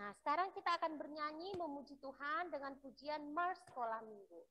Nah, sekarang kita akan bernyanyi memuji Tuhan dengan pujian Mars Sekolah Minggu.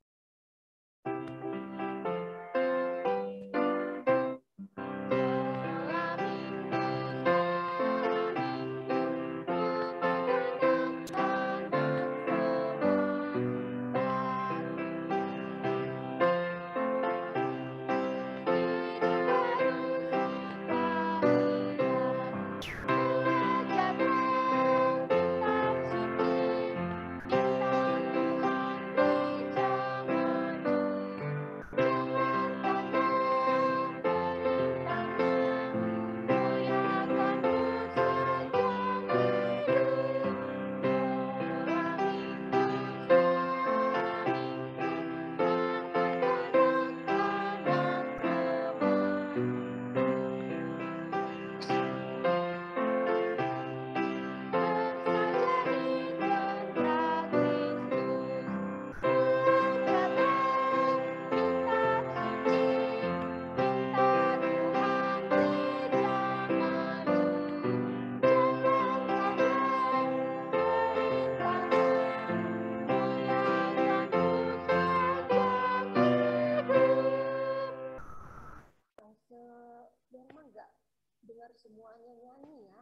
Dengar semuanya nyanyi ya.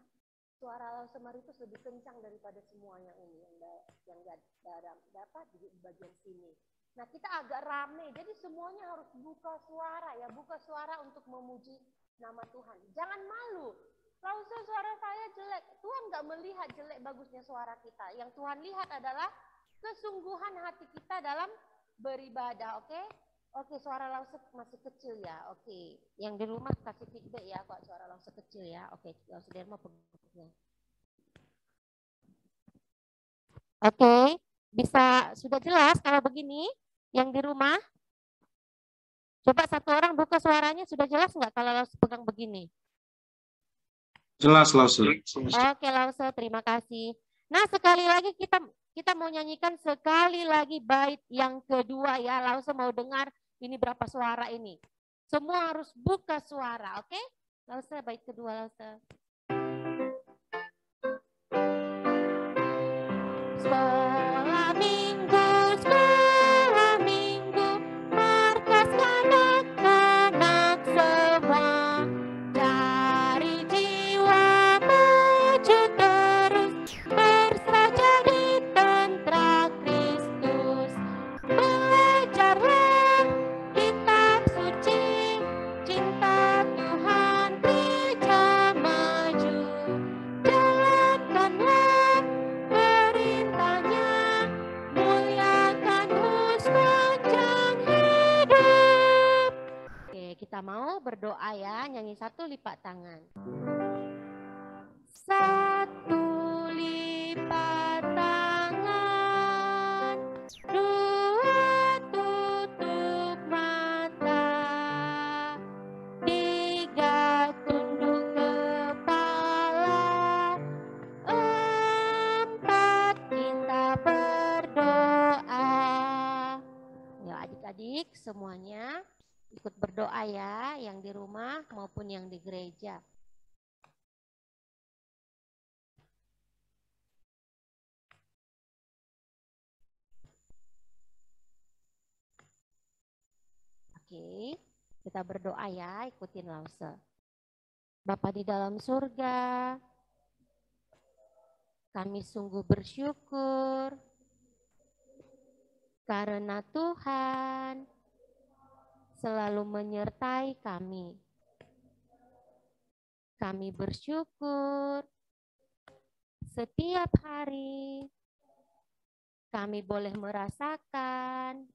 Suara Lause Maritus lebih kencang daripada semua yang ini yang dapat di bagian sini. Nah, kita agak rame, jadi semuanya harus buka suara ya, buka suara untuk memuji nama Tuhan. Jangan malu. Lause suara saya jelek, Tuhan nggak melihat jelek bagusnya suara kita. Yang Tuhan lihat adalah kesungguhan hati kita dalam beribadah, oke? Oke, suara Lause masih kecil ya. Oke, yang di rumah kasih feedback ya kok suara Lause kecil ya. Oke, Lause Derma pegangnya. Oke, bisa sudah jelas kalau begini yang di rumah? Coba satu orang buka suaranya, sudah jelas nggak kalau Lause pegang begini? Jelas, Lause. Oke, Lause, terima kasih. Nah, sekali lagi kita mau nyanyikan sekali lagi bait yang kedua ya. Lause mau dengar ini berapa suara ini. Semua harus buka suara, oke? Lause, bait kedua, Lause. Sekolah minggu, markas anak-anak semua. Cari jiwa maju terus, berserah jadi tentara Kristus. Belajarlah kitab suci, cinta Tuhan gereja maju. Jalankanlah perintahnya, muliakan sepanjang hidup. Oke, kita mau berdoa ya, nyanyi satu lipat tangan. Satu lipat tangan, dua tutup mata, tiga tunduk kepala, empat kita berdoa. Ya adik-adik semuanya ikut berdoa ya, yang di rumah maupun yang di gereja. Oke, kita berdoa ya, ikutin Lause. Bapa di dalam surga, kami sungguh bersyukur karena Tuhan selalu menyertai kami. Kami bersyukur setiap hari kami boleh merasakan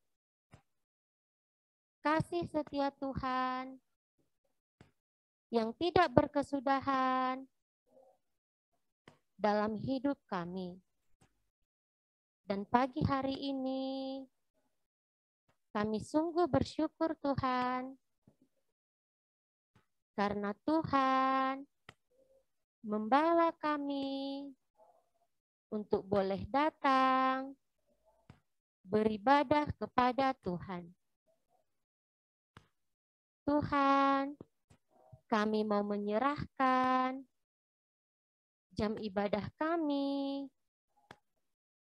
kasih setia Tuhan yang tidak berkesudahan dalam hidup kami. Dan pagi hari ini kami sungguh bersyukur Tuhan karena Tuhan membawa kami untuk boleh datang beribadah kepada Tuhan. Tuhan, kami mau menyerahkan jam ibadah kami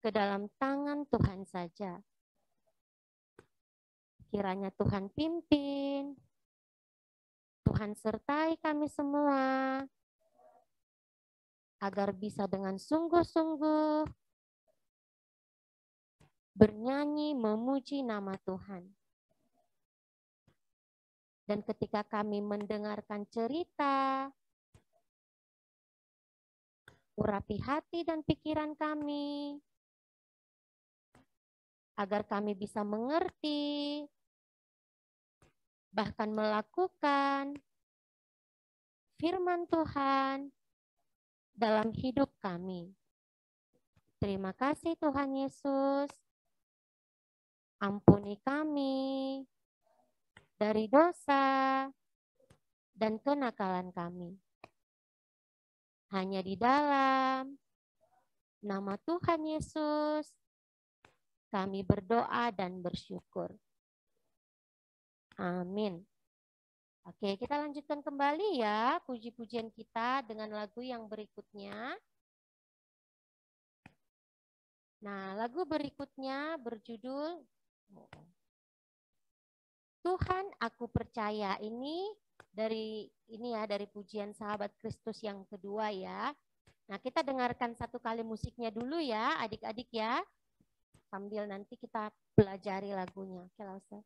ke dalam tangan Tuhan saja. Kiranya Tuhan pimpin, Tuhan sertai kami semua, agar bisa dengan sungguh-sungguh bernyanyi memuji nama Tuhan. Dan ketika kami mendengarkan cerita, urapi hati dan pikiran kami, agar kami bisa mengerti, bahkan melakukan firman Tuhan dalam hidup kami. Terima kasih Tuhan Yesus. Ampuni kami dari dosa dan kenakalan kami. Hanya di dalam nama Tuhan Yesus kami berdoa dan bersyukur. Amin. Oke, kita lanjutkan kembali ya puji-pujian kita dengan lagu yang berikutnya. Nah, lagu berikutnya berjudul Tuhan Aku Percaya. Ini dari pujian Sahabat Kristus yang kedua ya. Nah, kita dengarkan satu kali musiknya dulu ya, adik-adik ya. Sambil nanti kita pelajari lagunya. Oke, Lause.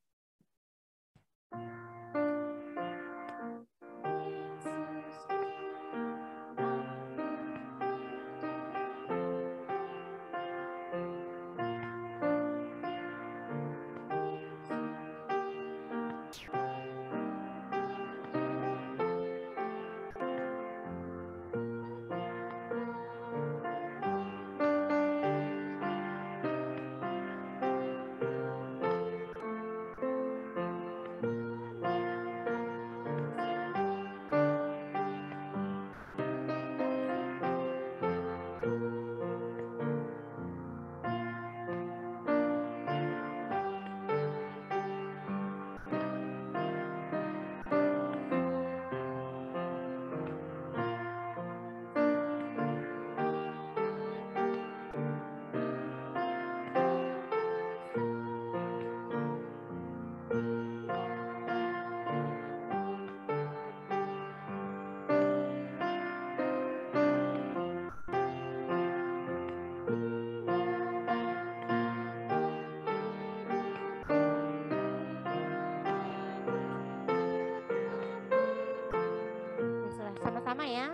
Sama-sama ya.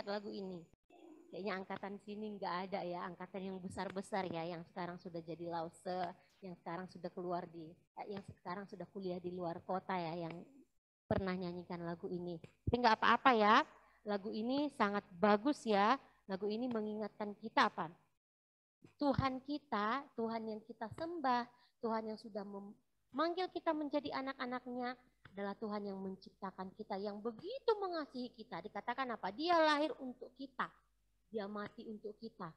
Lagu ini kayaknya angkatan sini nggak ada ya, angkatan yang besar-besar ya, yang sekarang sudah jadi Lause, yang sekarang sudah yang sekarang sudah kuliah di luar kota ya, yang pernah nyanyikan lagu ini. Tapi nggak apa-apa ya, lagu ini sangat bagus ya. Lagu ini mengingatkan kita apa? Tuhan kita, Tuhan yang kita sembah, Tuhan yang sudah memanggil kita menjadi anak-anaknya, adalah Tuhan yang menciptakan kita, yang begitu mengasihi kita. Dikatakan apa? Dia lahir untuk kita, dia mati untuk kita,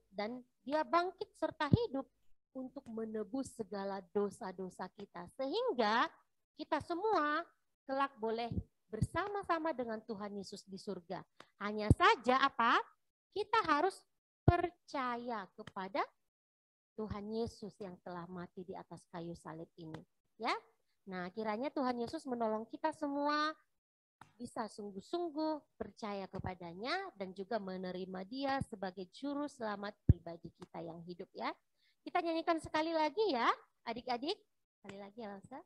dan dia bangkit serta hidup untuk menebus segala dosa-dosa kita. Sehingga kita semua kelak boleh bersama-sama dengan Tuhan Yesus di surga. Hanya saja apa? Kita harus percaya kepada Tuhan Yesus yang telah mati di atas kayu salib ini. Ya, nah kiranya Tuhan Yesus menolong kita semua bisa sungguh-sungguh percaya kepadanya dan juga menerima Dia sebagai juru selamat pribadi kita yang hidup ya. Kita nyanyikan sekali lagi ya, adik-adik. Sekali lagi Elsa.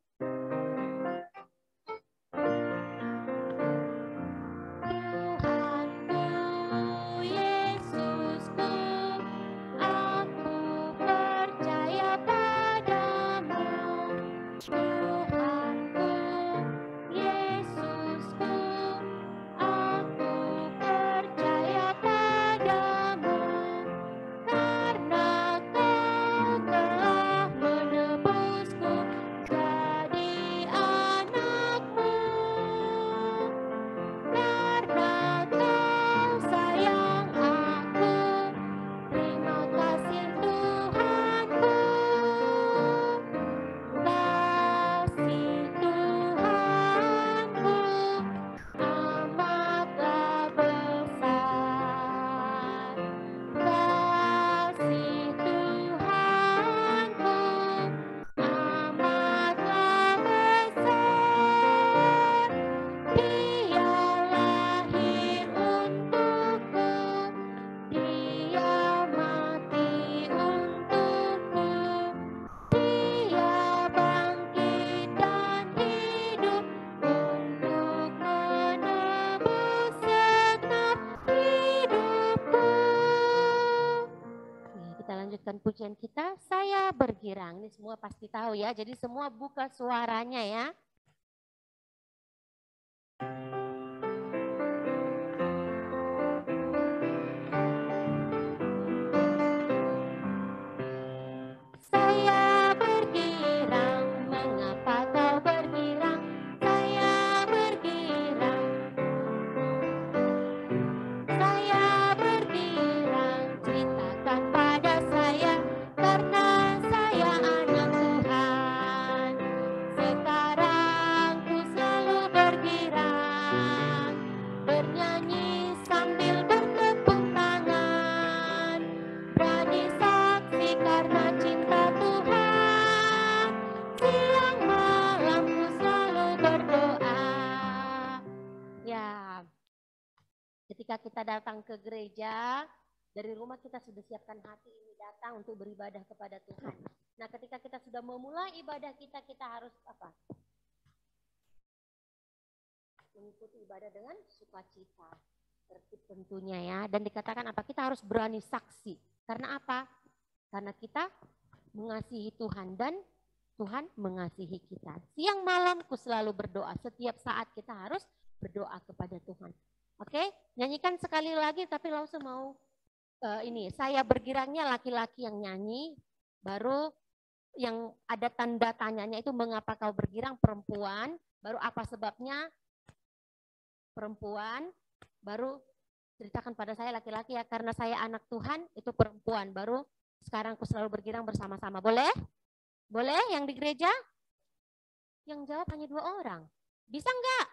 Pujian kita, saya bergirang. Ini semua pasti tahu ya, jadi semua buka suaranya ya. Saya bergirang, mengapa kau bergirang? Saya bergirang. Saya bergirang, ceritakan pada saya. Karena saya anak Tuhan, sekarang ku selalu bergirang, bernyanyi sambil bertepuk tangan, berani saksi karena cinta Tuhan, siang malam ku selalu berdoa. Ya, ketika kita datang ke gereja, dari rumah kita sudah siapkan hati ini datang untuk beribadah kepada Tuhan. Nah, ketika kita sudah memulai ibadah kita, kita harus apa? Mengikuti ibadah dengan sukacita, tertib tentunya ya. Dan dikatakan apa? Kita harus berani saksi. Karena apa? Karena kita mengasihi Tuhan dan Tuhan mengasihi kita. Siang malam ku selalu berdoa. Setiap saat kita harus berdoa kepada Tuhan. Oke? Nyanyikan sekali lagi, tapi langsung mau ini, saya bergirangnya laki-laki yang nyanyi, baru yang ada tanda tanyanya itu mengapa kau bergirang perempuan, baru apa sebabnya perempuan, baru ceritakan pada saya laki-laki ya, karena saya anak Tuhan itu perempuan, baru sekarang aku selalu bergirang bersama-sama. Boleh? Boleh yang di gereja? Yang jawab hanya 2 orang. Bisa enggak?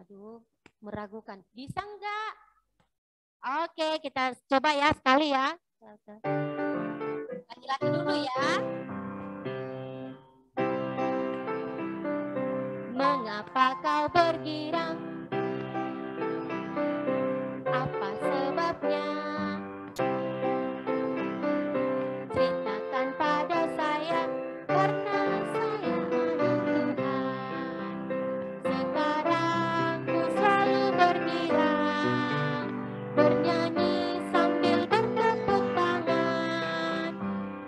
Aduh, meragukan. Bisa enggak? Oke, kita coba ya sekali ya. Laki-laki dulu ya. Mengapa kau bergirang? Apa sebabnya? Ceritakan pada saya, karena saya anak Tuhan. Sekarang ku selalu bergirang, bernyanyi sambil bertepuk tangan,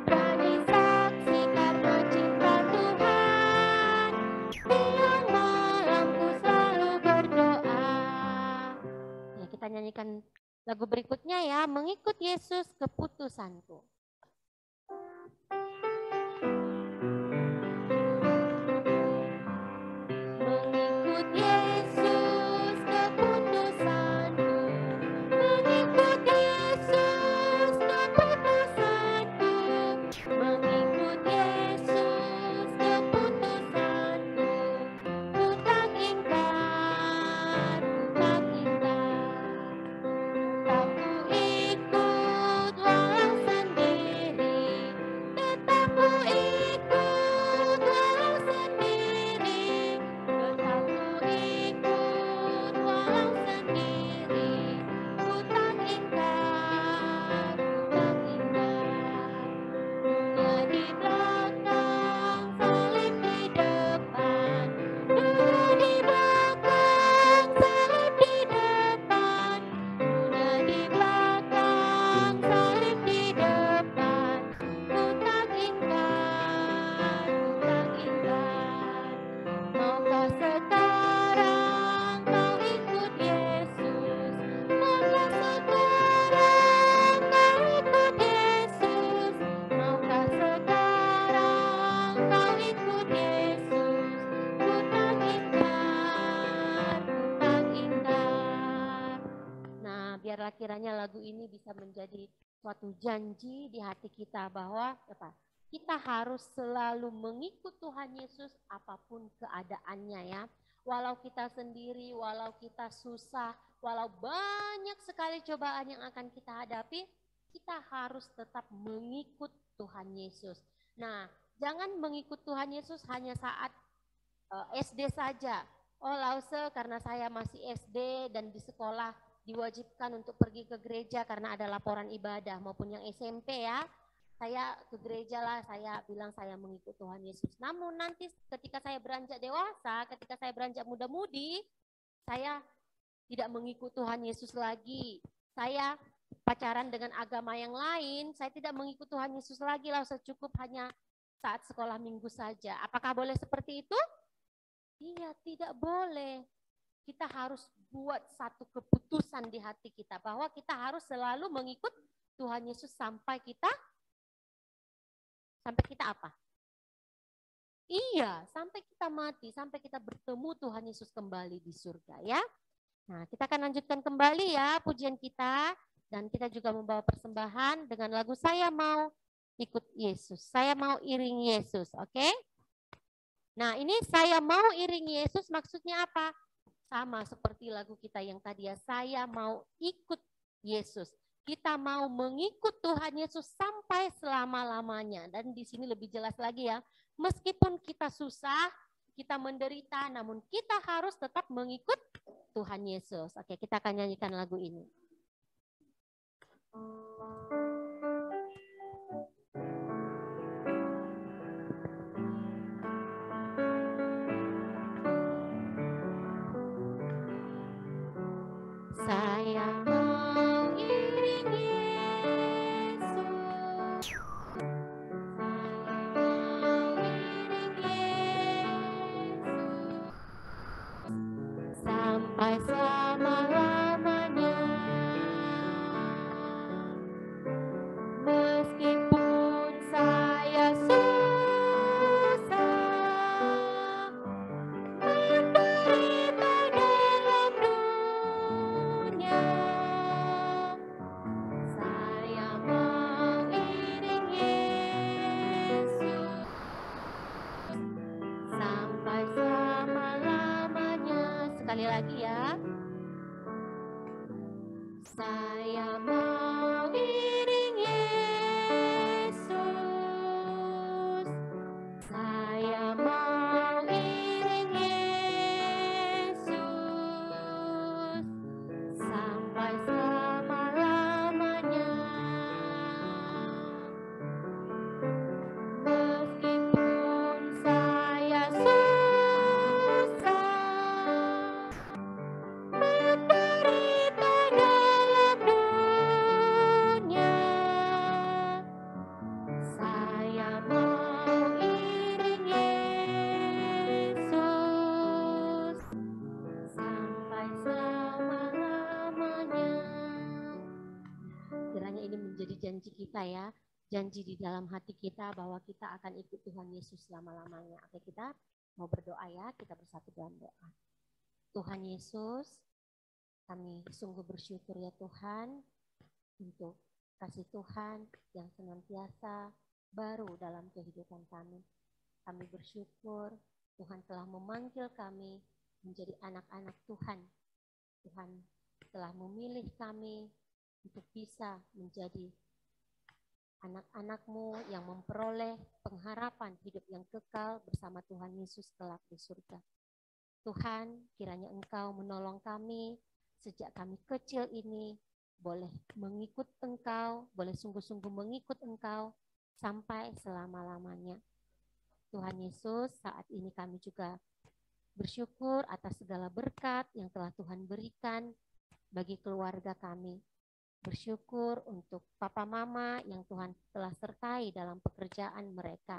berani saksi karena cinta Tuhan. Siang malam ku selalu berdoa. Ya, kita nyanyikan lagu berikutnya ya, mengikut Yesus keputusanku. Mengikut Yesus keputusanku, mengikut Yesus keputusanku, mengikut Yesus keputusanku. kiranya lagu ini bisa menjadi suatu janji di hati kita bahwa kita harus selalu mengikut Tuhan Yesus apapun keadaannya ya. Walau kita sendiri, walau kita susah, walau banyak sekali cobaan yang akan kita hadapi, kita harus tetap mengikut Tuhan Yesus. Nah, jangan mengikut Tuhan Yesus hanya saat SD saja. Oh Lause, karena saya masih SD dan di sekolah diwajibkan untuk pergi ke gereja karena ada laporan ibadah, maupun yang SMP ya. Saya ke gereja lah, saya bilang saya mengikut Tuhan Yesus. Namun nanti ketika saya beranjak dewasa, ketika saya beranjak muda-mudi, saya tidak mengikut Tuhan Yesus lagi. Saya pacaran dengan agama yang lain, saya tidak mengikut Tuhan Yesus lagi, lah cukup hanya saat sekolah minggu saja. Apakah boleh seperti itu? Iya, tidak boleh. Kita harus buat satu keputusan di hati kita bahwa kita harus selalu mengikut Tuhan Yesus sampai kita apa? Iya, sampai kita mati, sampai kita bertemu Tuhan Yesus kembali di surga ya. Nah, kita akan lanjutkan kembali ya pujian kita, dan kita juga membawa persembahan dengan lagu Saya Mau Ikut Yesus. Saya mau iring Yesus, oke? Nah, ini saya mau iring Yesus maksudnya apa? Sama seperti lagu kita yang tadi ya, saya mau ikut Yesus. Kita mau mengikut Tuhan Yesus sampai selama-lamanya. Dan di sini lebih jelas lagi ya, meskipun kita susah, kita menderita, namun kita harus tetap mengikut Tuhan Yesus. Oke, kita akan nyanyikan lagu ini. Saya mau iring Yesus. Saya mau iring Yesus sampai selama-lamanya. Meskipun saya susah menderita dalam dunia, saya mau iring Yesus sampai selama-lamanya. Sekali lagi ya. Saya mau iring Yesus. Saya mau iring Yesus sampai selama-lamanya. Meskipun saya susah menderita dalam dunia, saya mau iring Yesus sampai selama-lamanya. Kiranya ini menjadi janji kita ya, janji di dalam hati kita bahwa kita akan ikut Tuhan Yesus selama-lamanya. Oke, kita mau berdoa ya, kita bersatu dalam doa. Tuhan Yesus, kami sungguh bersyukur ya Tuhan untuk kasih Tuhan yang senantiasa baru dalam kehidupan kami. Kami bersyukur Tuhan telah memanggil kami menjadi anak-anak Tuhan. Tuhan telah memilih kami untuk bisa menjadi anak-anak-Mu yang memperoleh pengharapan hidup yang kekal bersama Tuhan Yesus kelak di surga. Tuhan, kiranya Engkau menolong kami sejak kami kecil ini boleh mengikut Engkau, boleh sungguh-sungguh mengikut Engkau sampai selama-lamanya. Tuhan Yesus, saat ini kami juga bersyukur atas segala berkat yang telah Tuhan berikan bagi keluarga kami. Bersyukur untuk papa mama yang Tuhan telah sertai dalam pekerjaan mereka.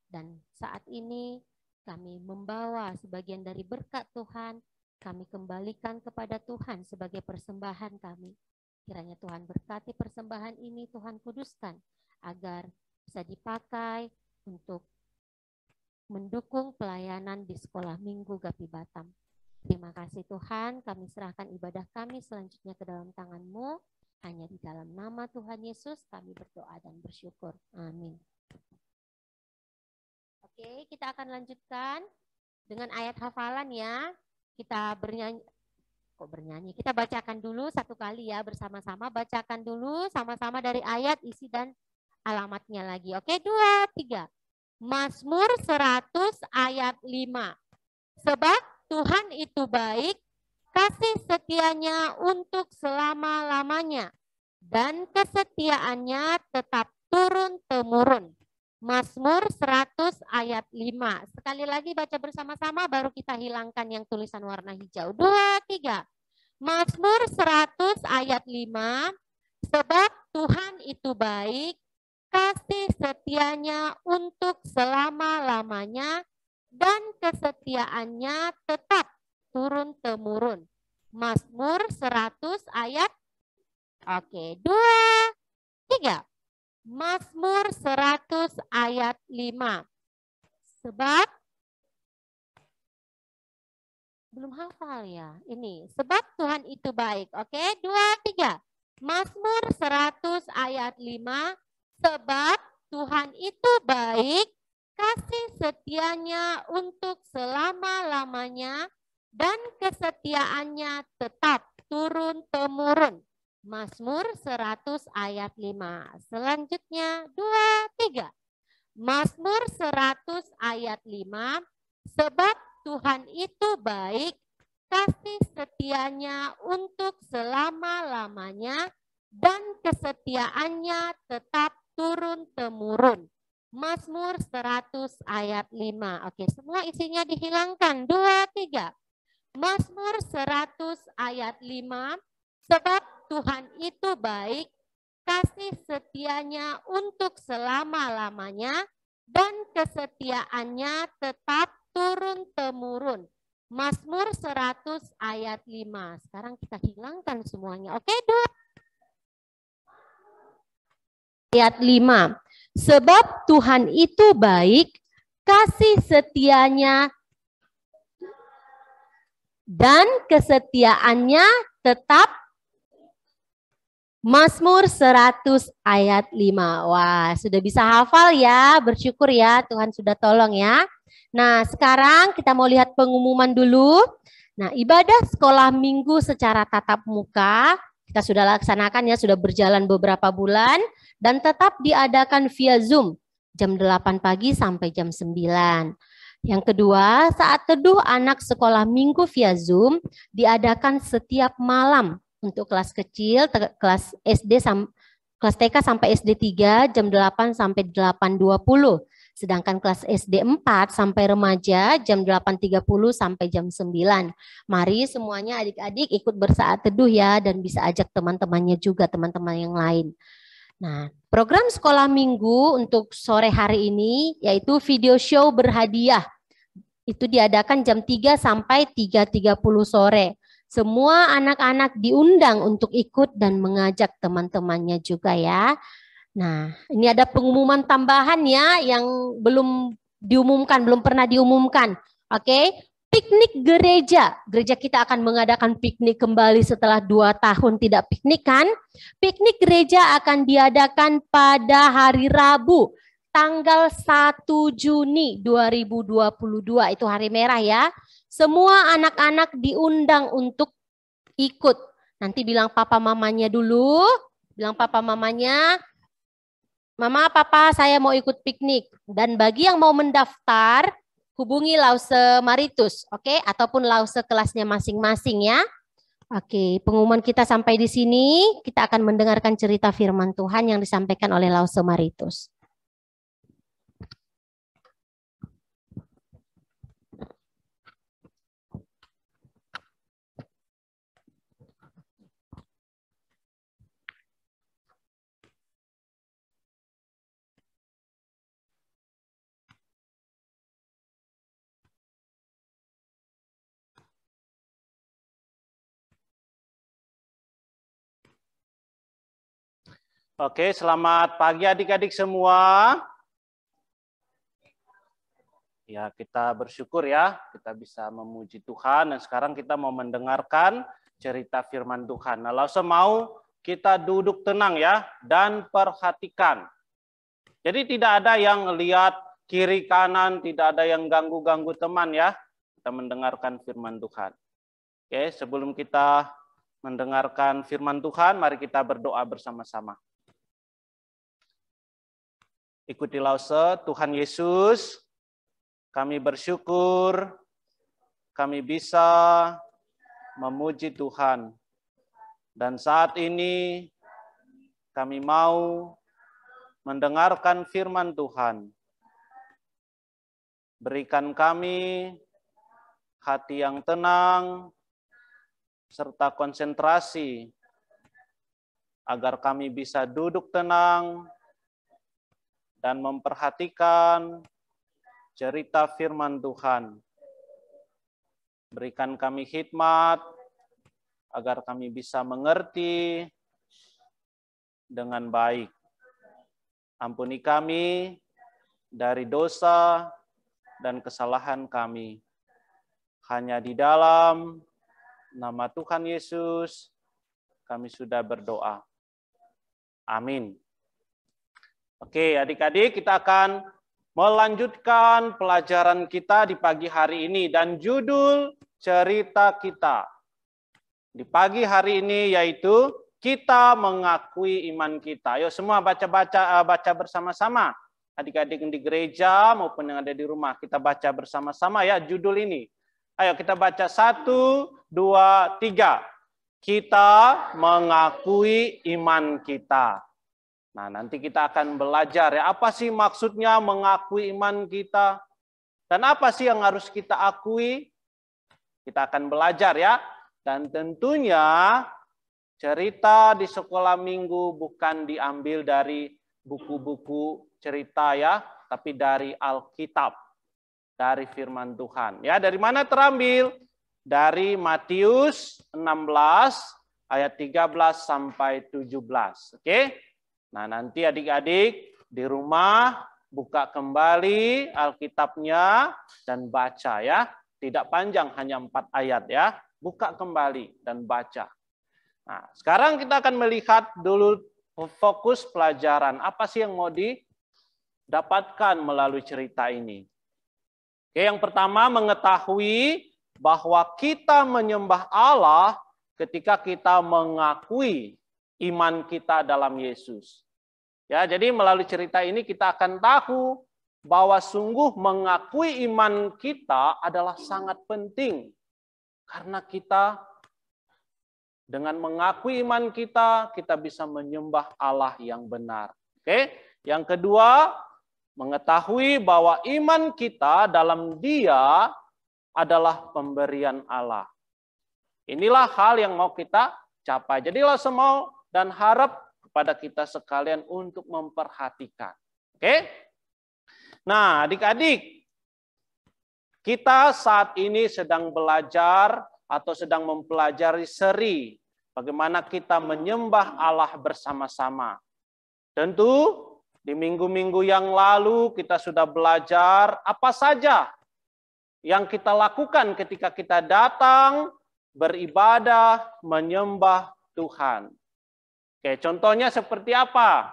Dan saat ini kami membawa sebagian dari berkat Tuhan, kami kembalikan kepada Tuhan sebagai persembahan kami. Kiranya Tuhan berkati persembahan ini, Tuhan kuduskan agar bisa dipakai untuk mendukung pelayanan di sekolah minggu Gapi Batam. Terima kasih Tuhan, kami serahkan ibadah kami selanjutnya ke dalam tangan-Mu. Hanya di dalam nama Tuhan Yesus kami berdoa dan bersyukur. Amin. Oke, kita akan lanjutkan dengan ayat hafalan ya. Kita bernyanyi. Kita bacakan dulu satu kali ya bersama-sama. Bacakan dulu sama-sama dari ayat, isi dan alamatnya lagi. Oke, 2, 3. Mazmur 100 ayat 5. Sebab Tuhan itu baik, kasih setianya untuk selama-lamanya, dan kesetiaannya tetap turun-temurun. Mazmur 100 ayat 5. Sekali lagi baca bersama-sama baru kita hilangkan yang tulisan warna hijau. 2, 3. Mazmur 100 ayat 5. Sebab Tuhan itu baik, kasih setianya untuk selama-lamanya, dan kesetiaannya tetap turun-temurun. Mazmur 100 ayat 2, 3. Mazmur 100 ayat 5. Sebab belum hafal ya. Ini sebab Tuhan itu baik. Oke, 2, 3. Mazmur 100 ayat 5. Sebab Tuhan itu baik, kasih setianya untuk selama-lamanya, dan kesetiaannya tetap turun-temurun. Mazmur 100 ayat 5. Selanjutnya 2, 3. Mazmur 100 ayat 5. Sebab Tuhan itu baik, kasih setianya untuk selama-lamanya, dan kesetiaannya tetap turun-temurun. Mazmur 100 ayat 5. Oke, semua isinya dihilangkan. 2, 3. Mazmur 100 ayat 5. Sebab Tuhan itu baik, kasih setianya untuk selama-lamanya, dan kesetiaannya tetap turun-temurun. Mazmur 100 ayat 5. Sekarang kita hilangkan semuanya. Oke, 2. Ayat 5. Sebab Tuhan itu baik, kasih setianya dan kesetiaannya tetap. Mazmur 100 ayat 5. Wah, sudah bisa hafal ya. Bersyukur ya, Tuhan sudah tolong ya. Nah, sekarang kita mau lihat pengumuman dulu. Nah, ibadah sekolah minggu secara tatap muka kita sudah laksanakan ya, sudah berjalan beberapa bulan dan tetap diadakan via Zoom jam 8 pagi sampai jam 9. Yang kedua, saat teduh anak sekolah minggu via Zoom diadakan setiap malam untuk kelas kecil, kelas SD kelas TK sampai SD 3 jam 8 sampai 8.20. Sedangkan kelas SD 4 sampai remaja jam 8.30 sampai jam 9. Mari semuanya adik-adik ikut bersaat teduh ya, dan bisa ajak teman-temannya juga, teman-teman yang lain. Nah, program sekolah minggu untuk sore hari ini yaitu video show berhadiah. Itu diadakan jam 3 sampai 3.30 sore. Semua anak-anak diundang untuk ikut dan mengajak teman-temannya juga ya. Nah, ini ada pengumuman tambahan ya yang belum diumumkan, belum pernah diumumkan. Oke, piknik gereja. Gereja kita akan mengadakan piknik kembali setelah 2 tahun tidak piknik kan. Piknik gereja akan diadakan pada hari Rabu, tanggal 1 Juni 2022. Itu hari merah ya. Semua anak-anak diundang untuk ikut. Nanti bilang papa mamanya dulu. Bilang papa mamanya, Mama, papa saya mau ikut piknik. Dan bagi yang mau mendaftar, hubungi Lause Maritus, oke? Ataupun Lause kelasnya masing-masing ya. Oke, pengumuman kita sampai di sini. Kita akan mendengarkan cerita firman Tuhan yang disampaikan oleh Lause Maritus. Oke, selamat pagi adik-adik semua. Ya, kita bersyukur ya, kita bisa memuji Tuhan. Dan sekarang kita mau mendengarkan cerita firman Tuhan. Nah, Lause mau kita duduk tenang ya dan perhatikan. Jadi tidak ada yang lihat kiri kanan, tidak ada yang ganggu-ganggu teman ya. Kita mendengarkan firman Tuhan. Oke, sebelum kita mendengarkan firman Tuhan, mari kita berdoa bersama-sama. Ikuti lause. Tuhan Yesus, kami bersyukur kami bisa memuji Tuhan. Dan saat ini kami mau mendengarkan firman Tuhan. Berikan kami hati yang tenang serta konsentrasi agar kami bisa duduk tenang dan memperhatikan cerita firman Tuhan. Berikan kami hikmat agar kami bisa mengerti dengan baik. Ampuni kami dari dosa dan kesalahan kami. Hanya di dalam nama Tuhan Yesus kami sudah berdoa. Amin. Oke, adik-adik, kita akan melanjutkan pelajaran kita di pagi hari ini dan judul cerita kita di pagi hari ini yaitu kita mengakui iman kita. Ayo semua baca bersama-sama. Adik-adik di gereja maupun yang ada di rumah, kita baca bersama-sama ya judul ini. Ayo kita baca 1, 2, 3. Kita mengakui iman kita. Nah, nanti kita akan belajar ya, apa sih maksudnya mengakui iman kita? Dan apa sih yang harus kita akui? Kita akan belajar ya. Dan tentunya cerita di sekolah minggu bukan diambil dari buku-buku cerita ya, tapi dari Alkitab, dari firman Tuhan. Ya, dari mana terambil? Dari Matius 16 ayat 13 sampai 17. Oke? Nah, nanti adik-adik di rumah buka kembali Alkitabnya dan baca ya. Tidak panjang, hanya 4 ayat ya. Buka kembali dan baca. Nah, sekarang kita akan melihat dulu fokus pelajaran. Apa sih yang mau didapatkan melalui cerita ini? Oke, yang pertama mengetahui bahwa kita menyembah Allah ketika kita mengakui iman kita dalam Yesus. Ya, jadi melalui cerita ini kita akan tahu bahwa sungguh mengakui iman kita adalah sangat penting. Karena kita dengan mengakui iman kita, kita bisa menyembah Allah yang benar. Oke? Yang kedua, mengetahui bahwa iman kita dalam Dia adalah pemberian Allah. Inilah hal yang mau kita capai. Jadilah semau dan harap kepada kita sekalian untuk memperhatikan. Oke? Nah, adik-adik, kita saat ini sedang belajar atau sedang mempelajari seri bagaimana kita menyembah Allah bersama-sama. Tentu di minggu-minggu yang lalu kita sudah belajar apa saja yang kita lakukan ketika kita datang beribadah, menyembah Tuhan. Oke, contohnya seperti apa?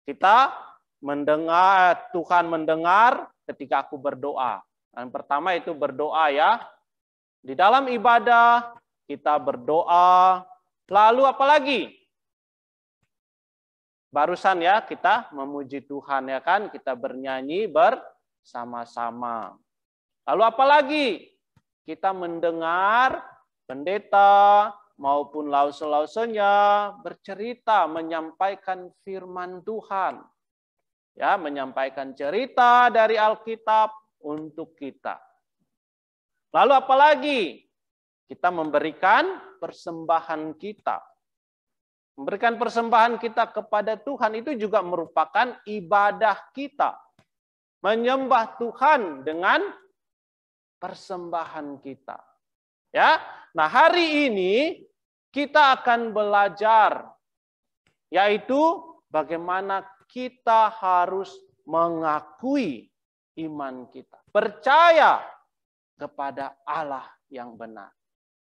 Kita mendengar, Tuhan mendengar ketika aku berdoa. Yang pertama itu berdoa ya. Di dalam ibadah kita berdoa. Lalu apa lagi? Barusan ya kita memuji Tuhan ya kan. Kita bernyanyi bersama-sama. Lalu apa lagi? Kita mendengar pendeta maupun lause-lausenya bercerita, menyampaikan firman Tuhan. Ya, menyampaikan cerita dari Alkitab untuk kita. Lalu apalagi? Kita memberikan persembahan kita. Memberikan persembahan kita kepada Tuhan itu juga merupakan ibadah kita. Menyembah Tuhan dengan persembahan kita. Ya. Nah, hari ini kita akan belajar yaitu bagaimana kita harus mengakui iman kita. Percaya kepada Allah yang benar.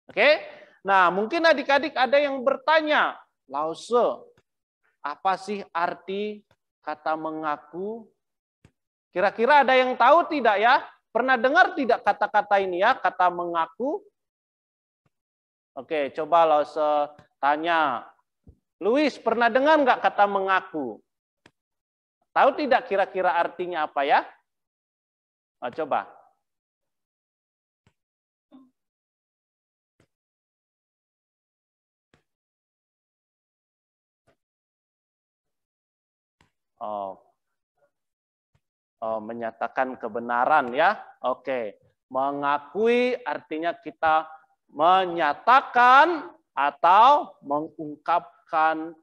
Oke? Nah, mungkin adik-adik ada yang bertanya, Lause. Apa sih arti kata mengaku? Kira-kira ada yang tahu tidak ya? Pernah dengar tidak kata-kata ini ya, kata mengaku? Oke, coba Lause tanya. Luis, pernah dengar nggak kata mengaku? Tahu tidak kira-kira artinya apa ya? Oh, coba. Menyatakan kebenaran ya. Oke. Mengakui artinya kita menyatakan atau mengungkapkan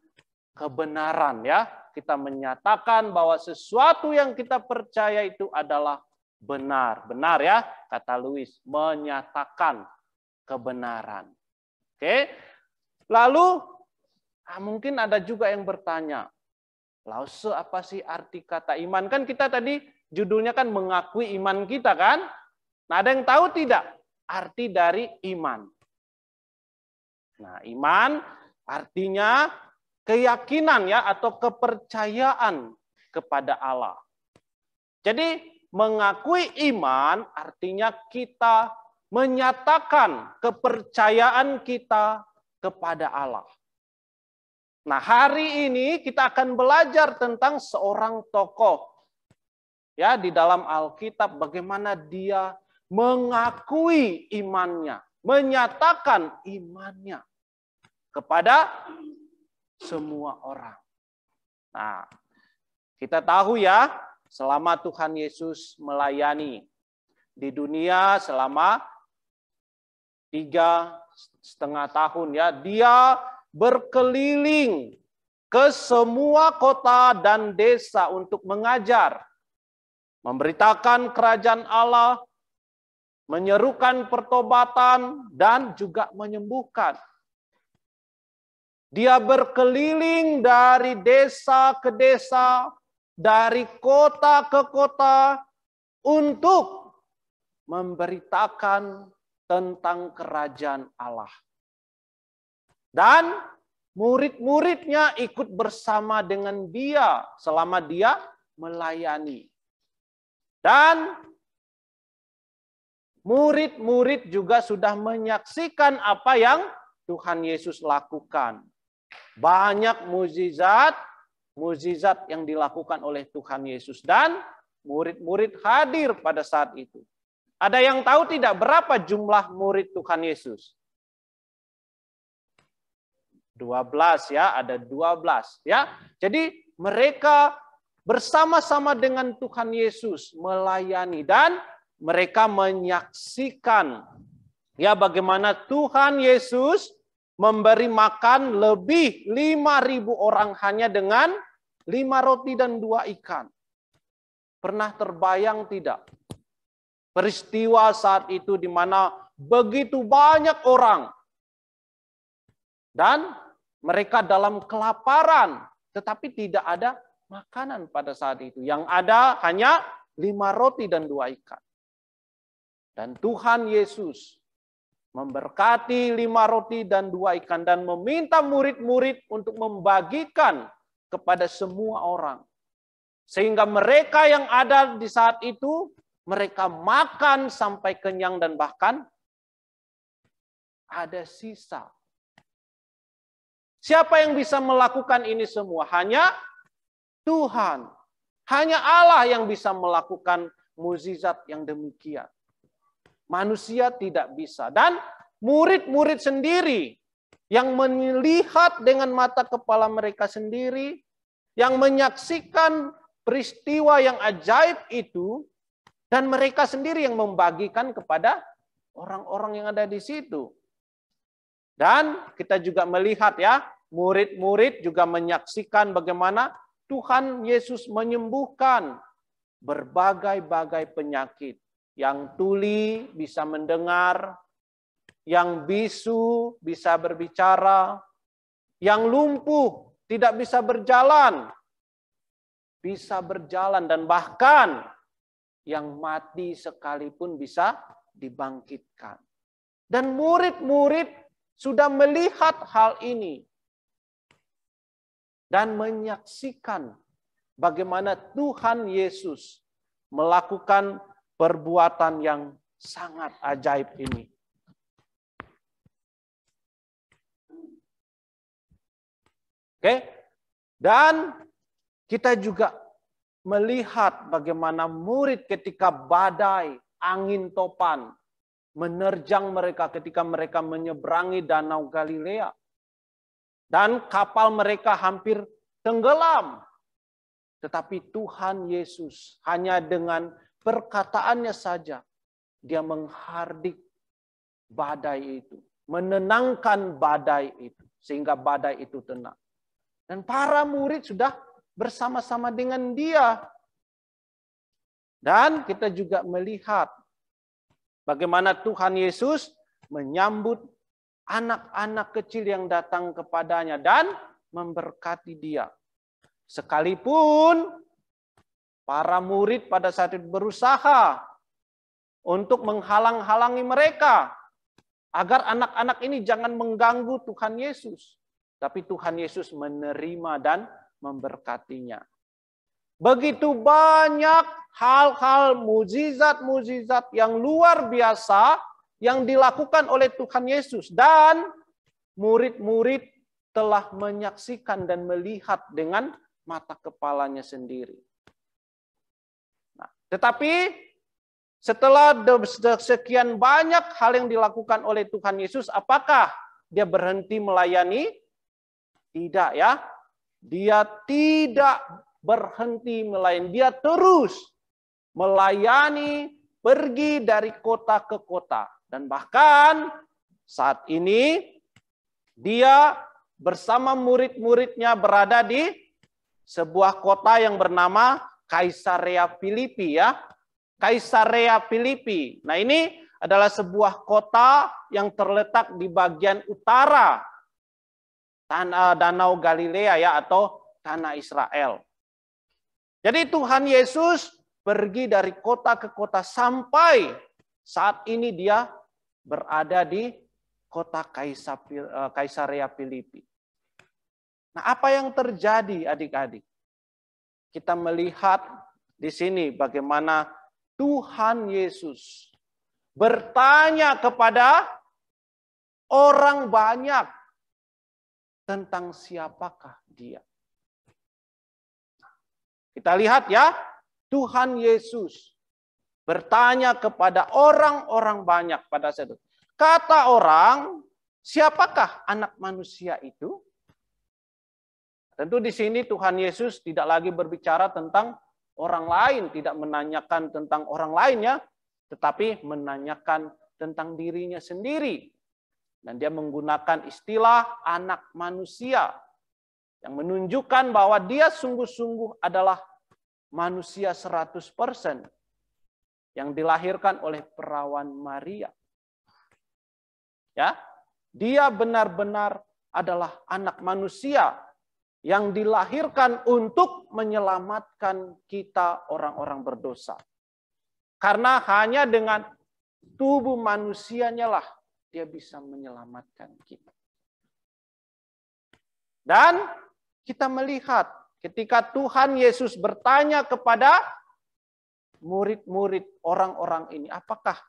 kebenaran ya. Kita menyatakan bahwa sesuatu yang kita percaya itu adalah benar. Benar ya, kata Luis, menyatakan kebenaran. Oke. Lalu mungkin ada juga yang bertanya, Lause apa sih arti kata iman? Kan kita tadi judulnya kan mengakui iman kita kan? Nah, ada yang tahu tidak arti dari iman? Nah, iman artinya keyakinan ya atau kepercayaan kepada Allah. Jadi mengakui iman artinya kita menyatakan kepercayaan kita kepada Allah. Nah, hari ini kita akan belajar tentang seorang tokoh ya di dalam Alkitab, bagaimana dia mengakui imannya, menyatakan imannya kepada semua orang. Nah, kita tahu ya, selama Tuhan Yesus melayani di dunia selama 3,5 tahun ya, dia berkeliling ke semua kota dan desa untuk mengajar, memberitakan kerajaan Allah, menyerukan pertobatan, dan juga menyembuhkan. Dia berkeliling dari desa ke desa, dari kota ke kota, untuk memberitakan tentang kerajaan Allah. Dan murid-muridnya ikut bersama dengan dia selama dia melayani. Dan murid-murid juga sudah menyaksikan apa yang Tuhan Yesus lakukan. Banyak mukjizat yang dilakukan oleh Tuhan Yesus. Dan murid-murid hadir pada saat itu. Ada yang tahu tidak berapa jumlah murid Tuhan Yesus? 12 ya, ada 12 ya. Jadi mereka bersama-sama dengan Tuhan Yesus melayani dan mereka menyaksikan ya bagaimana Tuhan Yesus memberi makan lebih 5.000 orang hanya dengan 5 roti dan 2 ikan. Pernah terbayang tidak? Peristiwa saat itu di mana begitu banyak orang dan mereka dalam kelaparan, tetapi tidak ada makanan pada saat itu. Yang ada hanya 5 roti dan 2 ikan. Dan Tuhan Yesus memberkati 5 roti dan 2 ikan dan meminta murid-murid untuk membagikan kepada semua orang. Sehingga mereka yang ada di saat itu, mereka makan sampai kenyang dan bahkan ada sisa. Siapa yang bisa melakukan ini semua? Hanya Tuhan. Hanya Allah yang bisa melakukan mukjizat yang demikian. Manusia tidak bisa. Dan murid-murid sendiri yang melihat dengan mata kepala mereka sendiri, yang menyaksikan peristiwa yang ajaib itu, dan mereka sendiri yang membagikan kepada orang-orang yang ada di situ. Dan kita juga melihat ya, murid-murid juga menyaksikan bagaimana Tuhan Yesus menyembuhkan berbagai-bagai penyakit. Yang tuli bisa mendengar, yang bisu bisa berbicara, yang lumpuh tidak bisa berjalan, dan bahkan yang mati sekalipun bisa dibangkitkan. Dan murid-murid sudah melihat hal ini. dan menyaksikan bagaimana Tuhan Yesus melakukan perbuatan yang sangat ajaib ini. Oke? Dan kita juga melihat bagaimana murid ketika badai, angin topan menerjang mereka ketika mereka menyeberangi Danau Galilea. Dan kapal mereka hampir tenggelam. Tetapi Tuhan Yesus hanya dengan perkataannya saja, dia menghardik badai itu, menenangkan badai itu, sehingga badai itu tenang. Dan para murid sudah bersama-sama dengan dia. Dan kita juga melihat bagaimana Tuhan Yesus menyambut anak-anak kecil yang datang kepadanya dan memberkati dia. Sekalipun para murid pada saat itu berusaha untuk menghalang-halangi mereka agar anak-anak ini jangan mengganggu Tuhan Yesus. Tapi Tuhan Yesus menerima dan memberkatinya. Begitu banyak hal-hal mukjizat-mukjizat yang luar biasa yang dilakukan oleh Tuhan Yesus. Dan murid-murid telah menyaksikan dan melihat dengan mata kepalanya sendiri. Nah, tetapi setelah sekian banyak hal yang dilakukan oleh Tuhan Yesus, apakah dia berhenti melayani? Tidak ya. Dia tidak berhenti melayani. Dia terus melayani, pergi dari kota ke kota. Dan bahkan saat ini dia bersama murid-muridnya berada di sebuah kota yang bernama Kaisarea Filipi ya. Kaisarea Filipi. Nah, ini adalah sebuah kota yang terletak di bagian utara Danau Galilea ya, atau tanah Israel. Jadi Tuhan Yesus pergi dari kota ke kota sampai saat ini dia berada di kota Kaisarea Filipi. Nah, apa yang terjadi adik-adik? Kita melihat di sini bagaimana Tuhan Yesus bertanya kepada orang banyak tentang siapakah dia. Kita lihat ya, Tuhan Yesus bertanya kepada orang-orang banyak pada saat itu. Kata orang, siapakah anak manusia itu? Tentu di sini Tuhan Yesus tidak lagi berbicara tentang orang lain, tidak menanyakan tentang orang lainnya, tetapi menanyakan tentang dirinya sendiri. Dan dia menggunakan istilah anak manusia yang menunjukkan bahwa dia sungguh-sungguh adalah manusia 100% yang dilahirkan oleh perawan Maria. Ya, dia benar-benar adalah anak manusia yang dilahirkan untuk menyelamatkan kita orang-orang berdosa. Karena hanya dengan tubuh manusianya lah dia bisa menyelamatkan kita. Dan kita melihat ketika Tuhan Yesus bertanya kepada murid-murid orang-orang ini, apakah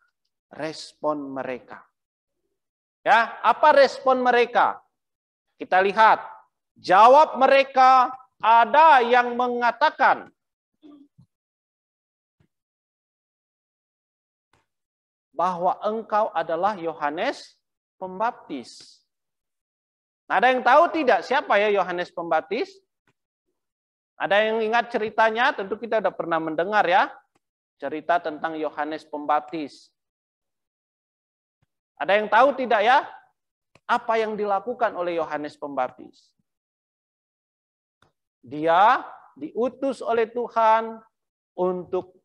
respon mereka? Ya, apa respon mereka? Kita lihat, jawab mereka, ada yang mengatakan, bahwa engkau adalah Yohanes Pembaptis. Nah, ada yang tahu tidak siapa ya Yohanes Pembaptis? Ada yang ingat ceritanya? Tentu kita sudah pernah mendengar ya, cerita tentang Yohanes Pembaptis. Ada yang tahu tidak ya, apa yang dilakukan oleh Yohanes Pembaptis? Dia diutus oleh Tuhan untuk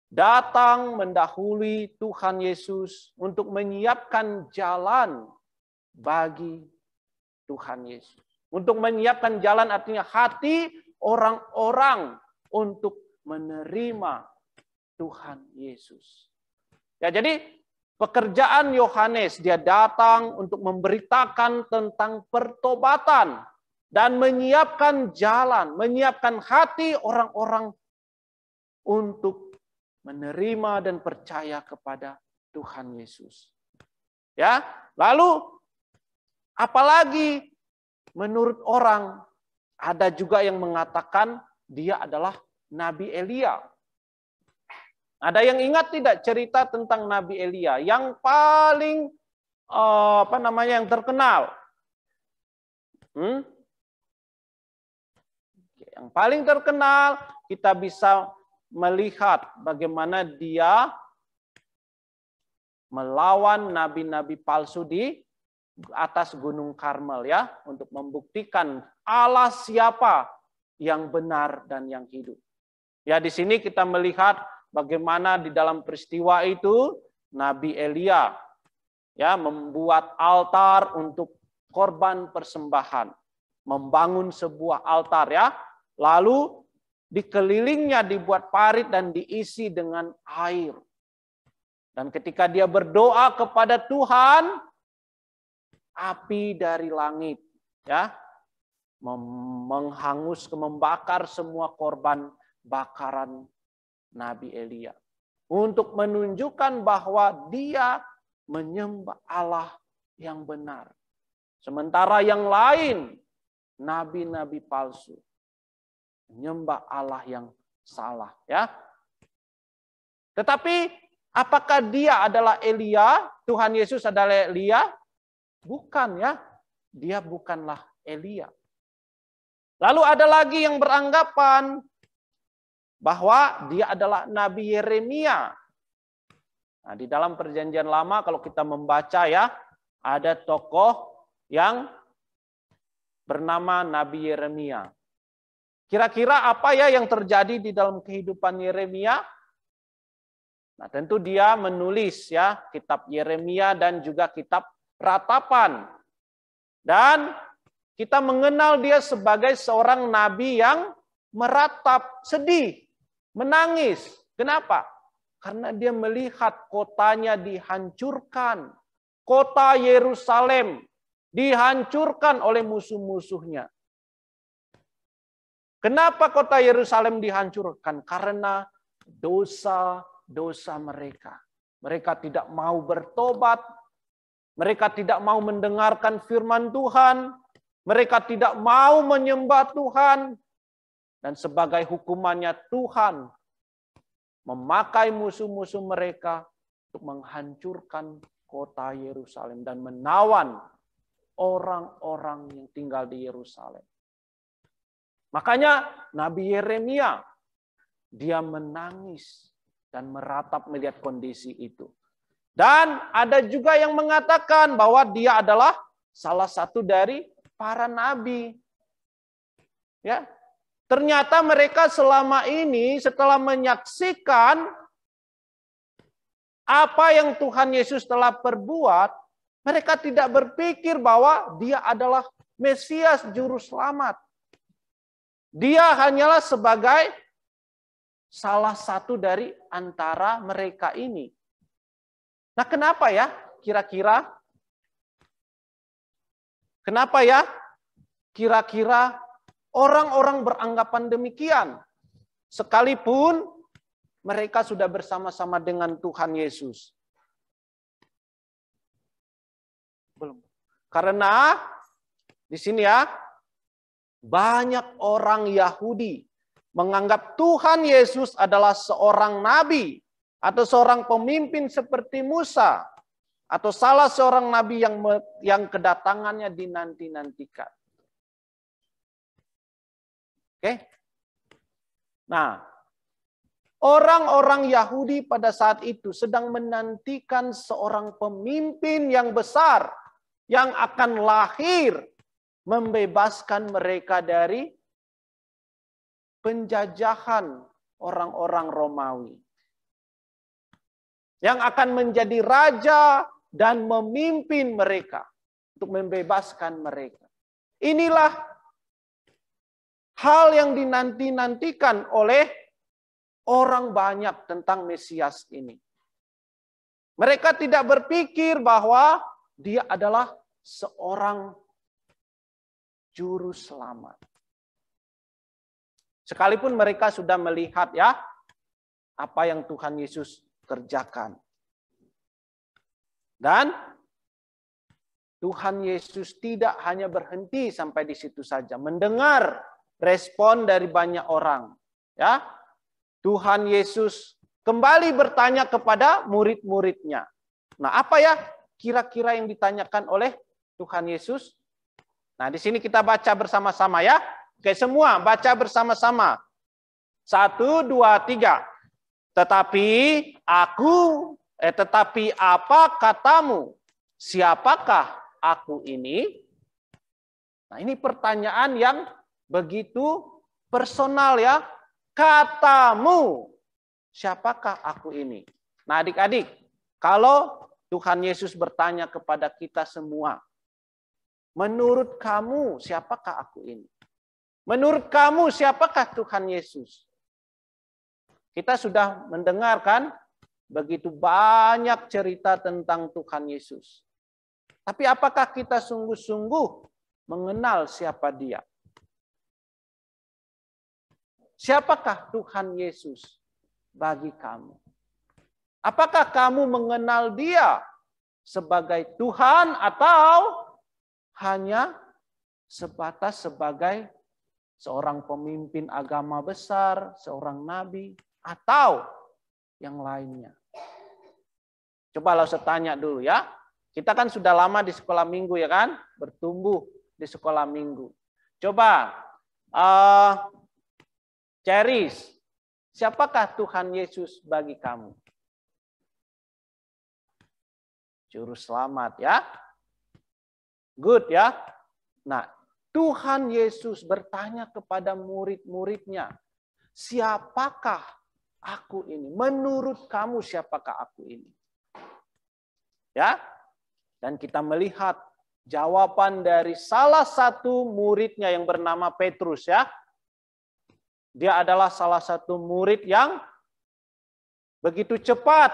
datang mendahului Tuhan Yesus untuk menyiapkan jalan bagi Tuhan Yesus. Untuk menyiapkan jalan artinya hati orang-orang untuk menerima Tuhan Yesus. Ya, jadi pekerjaan Yohanes, dia datang untuk memberitakan tentang pertobatan dan menyiapkan jalan, menyiapkan hati orang-orang untuk menerima dan percaya kepada Tuhan Yesus. Ya, lalu apalagi menurut orang ada juga yang mengatakan dia adalah Nabi Elia. Ada yang ingat tidak cerita tentang Nabi Elia yang paling yang terkenal? Yang paling terkenal kita bisa melihat bagaimana dia melawan nabi-nabi palsu di atas Gunung Karmel ya, untuk membuktikan Allah siapa yang benar dan yang hidup. Ya, di sini kita melihat bagaimana di dalam peristiwa itu Nabi Elia ya membuat altar untuk korban persembahan, membangun sebuah altar ya, lalu dikelilingnya dibuat parit dan diisi dengan air. Dan ketika dia berdoa kepada Tuhan, api dari langit ya membakar semua korban bakaran Nabi Elia untuk menunjukkan bahwa dia menyembah Allah yang benar. Sementara yang lain, nabi-nabi palsu, menyembah Allah yang salah ya. Tetapi apakah dia adalah Elia? Tuhan Yesus adalah Elia? Bukan ya. Dia bukanlah Elia. Lalu ada lagi yang beranggapan bahwa dia adalah Nabi Yeremia. Nah, di dalam Perjanjian Lama kalau kita membaca ya, ada tokoh yang bernama Nabi Yeremia. Kira-kira apa ya yang terjadi di dalam kehidupan Yeremia? Nah, tentu dia menulis ya kitab Yeremia dan juga kitab Ratapan. Dan kita mengenal dia sebagai seorang nabi yang meratap, sedih, menangis. Kenapa? Karena dia melihat kotanya dihancurkan. Kota Yerusalem dihancurkan oleh musuh-musuhnya. Kenapa kota Yerusalem dihancurkan? Karena dosa-dosa mereka. Mereka tidak mau bertobat. Mereka tidak mau mendengarkan firman Tuhan. Mereka tidak mau menyembah Tuhan. Dan sebagai hukumannya Tuhan memakai musuh-musuh mereka untuk menghancurkan kota Yerusalem dan menawan orang-orang yang tinggal di Yerusalem. Makanya Nabi Yeremia, dia menangis dan meratap melihat kondisi itu. Dan ada juga yang mengatakan bahwa dia adalah salah satu dari para nabi. Ya, ternyata mereka selama ini setelah menyaksikan apa yang Tuhan Yesus telah perbuat, mereka tidak berpikir bahwa dia adalah Mesias juru selamat. Dia hanyalah sebagai salah satu dari antara mereka ini. Nah, kenapa ya? Kira-kira? Kenapa ya? Kira-kira orang-orang beranggapan demikian. Sekalipun mereka sudah bersama-sama dengan Tuhan Yesus. Belum. Karena di sini ya, banyak orang Yahudi menganggap Tuhan Yesus adalah seorang nabi atau seorang pemimpin seperti Musa atau salah seorang nabi yang kedatangannya dinanti-nantikan. Oke. Nah, orang-orang Yahudi pada saat itu sedang menantikan seorang pemimpin yang besar yang akan lahir membebaskan mereka dari penjajahan orang-orang Romawi. Yang akan menjadi raja dan memimpin mereka untuk membebaskan mereka. Inilah hal yang dinanti-nantikan oleh orang banyak tentang Mesias ini. Mereka tidak berpikir bahwa dia adalah seorang juru selamat. Sekalipun mereka sudah melihat ya apa yang Tuhan Yesus kerjakan. Dan Tuhan Yesus tidak hanya berhenti sampai di situ saja, mendengar respon dari banyak orang. Ya, Tuhan Yesus kembali bertanya kepada murid-muridnya. Nah, apa ya kira-kira yang ditanyakan oleh Tuhan Yesus? Nah, di sini kita baca bersama-sama ya. Oke, semua baca bersama-sama. 1, 2, 3. Tetapi apa katamu? Siapakah aku ini? Nah, ini pertanyaan yang begitu personal ya. Katamu, siapakah aku ini? Nah, adik-adik, kalau Tuhan Yesus bertanya kepada kita semua, menurut kamu siapakah aku ini? Menurut kamu siapakah Tuhan Yesus? Kita sudah mendengarkan begitu banyak cerita tentang Tuhan Yesus. Tapi apakah kita sungguh-sungguh mengenal siapa Dia? Siapakah Tuhan Yesus bagi kamu? Apakah kamu mengenal Dia sebagai Tuhan atau hanya sebatas sebagai seorang pemimpin agama besar, seorang nabi, atau yang lainnya? Coba saya tanya dulu ya. Kita kan sudah lama di sekolah minggu ya kan? Bertumbuh di sekolah minggu. Coba, Ceris, siapakah Tuhan Yesus bagi kamu? Juru selamat ya. Good ya. Nah, Tuhan Yesus bertanya kepada murid-muridnya, siapakah aku ini? Menurut kamu siapakah aku ini? Ya, dan kita melihat jawaban dari salah satu muridnya yang bernama Petrus ya. Dia adalah salah satu murid yang begitu cepat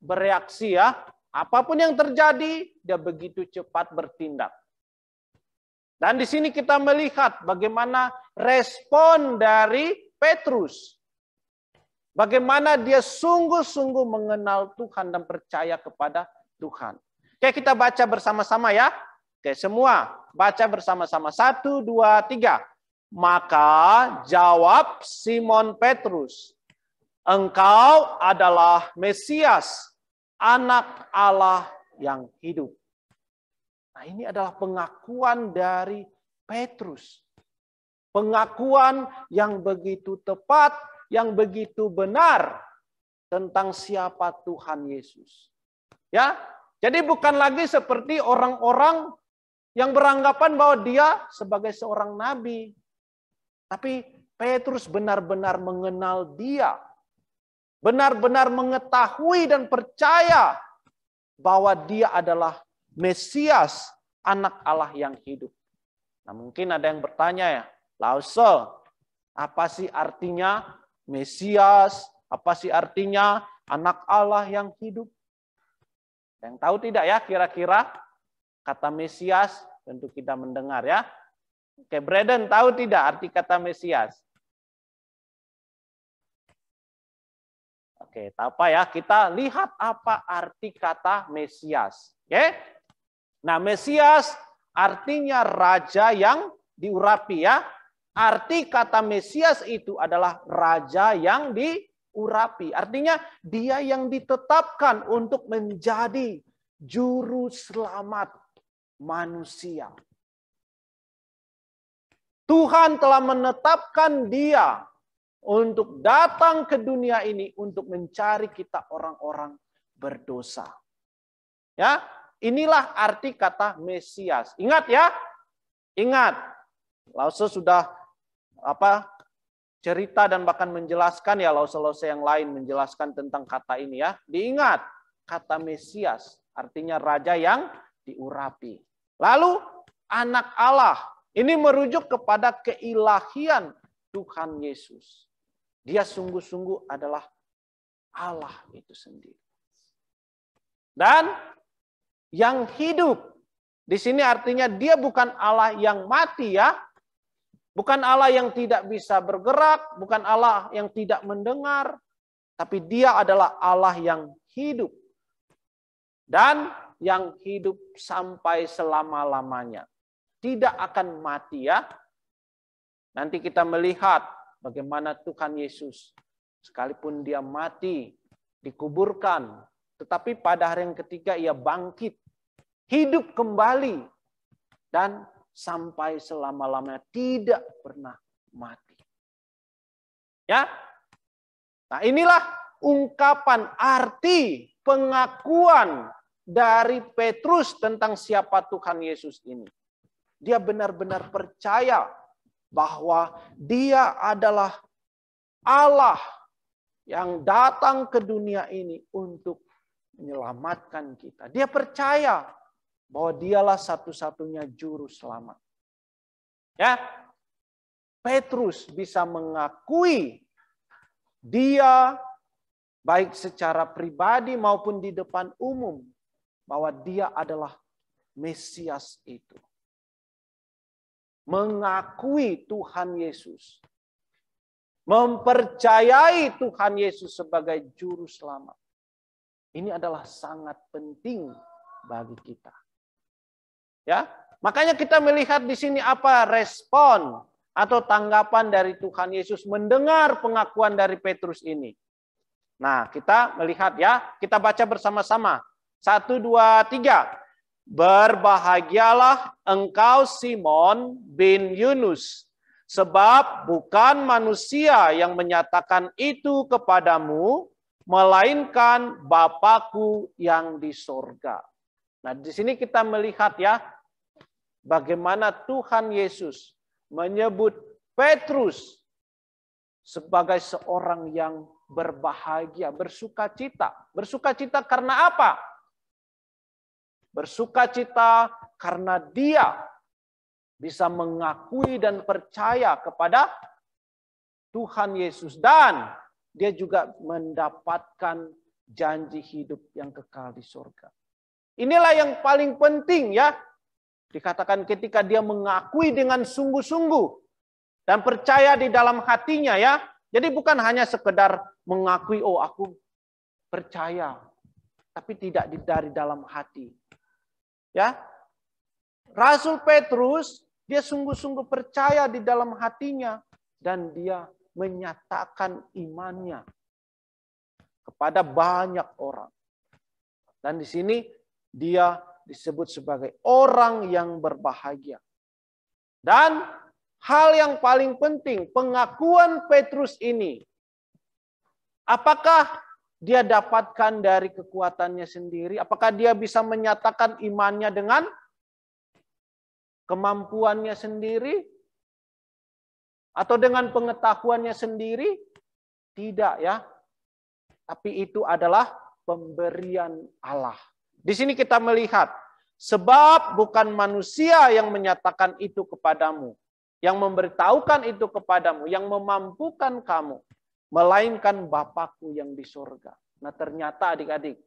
bereaksi ya. Apapun yang terjadi, dia begitu cepat bertindak. Dan di sini kita melihat bagaimana respon dari Petrus. Bagaimana dia sungguh-sungguh mengenal Tuhan dan percaya kepada Tuhan. Oke, kita baca bersama-sama ya. Oke, semua baca bersama-sama. 1, 2, 3. Maka jawab Simon Petrus, engkau adalah Mesias, Anak Allah yang hidup. Nah, ini adalah pengakuan dari Petrus. Pengakuan yang begitu tepat, yang begitu benar tentang siapa Tuhan Yesus. Ya, jadi bukan lagi seperti orang-orang yang beranggapan bahwa dia sebagai seorang nabi. Tapi Petrus benar-benar mengenal Dia. Benar-benar mengetahui dan percaya bahwa Dia adalah Mesias, Anak Allah yang hidup. Nah, mungkin ada yang bertanya ya, Lause, apa sih artinya Mesias? Apa sih artinya Anak Allah yang hidup? Yang tahu tidak ya kira-kira kata Mesias? Tentu kita mendengar ya. Oke, Braden tahu tidak arti kata Mesias? Oke, apa ya? Kita lihat apa arti kata Mesias. Oke? Nah, Mesias artinya raja yang diurapi ya. Arti kata Mesias itu adalah raja yang diurapi. Artinya dia yang ditetapkan untuk menjadi juru selamat manusia. Tuhan telah menetapkan Dia untuk datang ke dunia ini untuk mencari kita orang-orang berdosa. Ya, inilah arti kata Mesias. Ingat ya, ingat. Lause sudah cerita dan bahkan menjelaskan ya lause-lause yang lain menjelaskan tentang kata ini ya. Diingat kata Mesias artinya raja yang diurapi. Lalu anak Allah. Ini merujuk kepada keilahian Tuhan Yesus. Dia sungguh-sungguh adalah Allah itu sendiri. Dan yang hidup Di sini artinya dia bukan Allah yang mati ya. Bukan Allah yang tidak bisa bergerak, bukan Allah yang tidak mendengar, tapi dia adalah Allah yang hidup. Dan yang hidup sampai selama-lamanya. Tidak akan mati ya. Nanti kita melihat bagaimana Tuhan Yesus, sekalipun dia mati, dikuburkan, tetapi pada hari yang ketiga ia bangkit, hidup kembali, dan sampai selama-lamanya tidak pernah mati. Ya, nah inilah ungkapan arti pengakuan dari Petrus tentang siapa Tuhan Yesus ini. Dia benar-benar percaya bahwa dia adalah Allah yang datang ke dunia ini untuk menyelamatkan kita. Dia percaya bahwa dialah satu-satunya juru selamat. Ya, Petrus bisa mengakui dia baik secara pribadi maupun di depan umum bahwa dia adalah Mesias itu. Mengakui Tuhan Yesus. Mempercayai Tuhan Yesus sebagai juru selamat. Ini adalah sangat penting bagi kita. Ya, makanya kita melihat di sini apa respon atau tanggapan dari Tuhan Yesus mendengar pengakuan dari Petrus ini. Nah, kita melihat ya, kita baca bersama-sama. 1, 2, 3. Berbahagialah engkau Simon bin Yunus, sebab bukan manusia yang menyatakan itu kepadamu, melainkan Bapa-Ku yang di sorga. Nah, di sini kita melihat ya, bagaimana Tuhan Yesus menyebut Petrus sebagai seorang yang berbahagia, bersukacita. Bersukacita karena apa? Bersukacita karena dia bisa mengakui dan percaya kepada Tuhan Yesus. Dan dia juga mendapatkan janji hidup yang kekal di surga. Inilah yang paling penting ya. Dikatakan ketika dia mengakui dengan sungguh-sungguh dan percaya di dalam hatinya ya. Jadi bukan hanya sekedar mengakui, oh aku percaya. Tapi tidak dari dalam hati. Ya, Rasul Petrus, dia sungguh-sungguh percaya di dalam hatinya. Dan dia menyatakan imannya kepada banyak orang. Dan di sini dia disebut sebagai orang yang berbahagia. Dan hal yang paling penting, pengakuan Petrus ini, apakah dia dapatkan dari kekuatannya sendiri? Apakah dia bisa menyatakan imannya dengan kemampuannya sendiri? Atau dengan pengetahuannya sendiri? Tidak ya. Tapi itu adalah pemberian Allah. Di sini kita melihat, sebab bukan manusia yang menyatakan itu kepadamu, yang memberitahukan itu kepadamu, yang memampukan kamu, melainkan Bapa-Ku yang di surga. Nah ternyata adik-adik,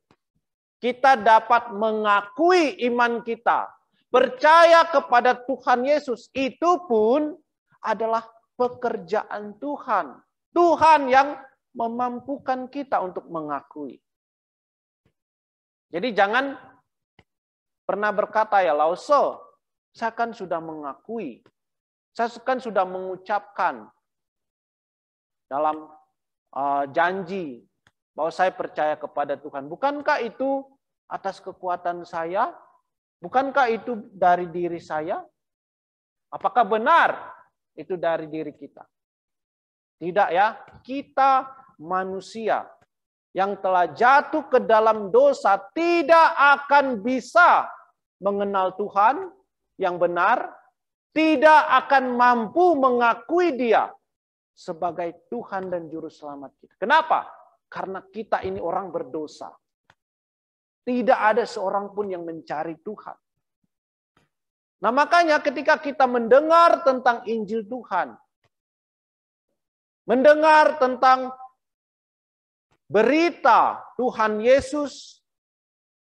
kita dapat mengakui iman kita, percaya kepada Tuhan Yesus, itu pun adalah pekerjaan Tuhan. Tuhan yang memampukan kita untuk mengakui. Jadi jangan pernah berkata ya, Lause, saya kan sudah mengakui, saya kan sudah mengucapkan dalam janji bahwa saya percaya kepada Tuhan. Bukankah itu atas kekuatan saya? Bukankah itu dari diri saya? Apakah benar itu dari diri kita? Tidak ya, kita manusia yang telah jatuh ke dalam dosa tidak akan bisa mengenal Tuhan yang benar, tidak akan mampu mengakui Dia sebagai Tuhan dan Juru Selamat kita. Kenapa? Karena kita ini orang berdosa. Tidak ada seorang pun yang mencari Tuhan. Nah makanya ketika kita mendengar tentang Injil Tuhan, mendengar tentang berita Tuhan Yesus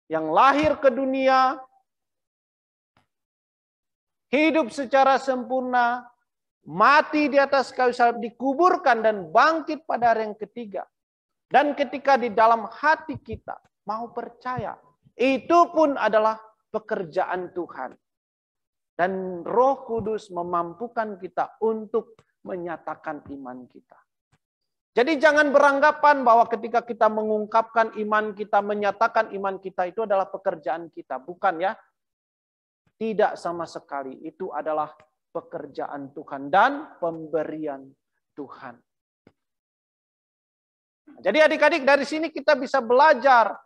yang lahir ke dunia, hidup secara sempurna, mati di atas kayu salib, dikuburkan dan bangkit pada hari yang ketiga. Dan ketika di dalam hati kita mau percaya, itu pun adalah pekerjaan Tuhan. Dan Roh Kudus memampukan kita untuk menyatakan iman kita. Jadi jangan beranggapan bahwa ketika kita mengungkapkan iman kita, menyatakan iman kita, itu adalah pekerjaan kita. Bukan ya. Tidak sama sekali. Itu adalah pekerjaan Tuhan dan pemberian Tuhan. Jadi adik-adik, dari sini kita bisa belajar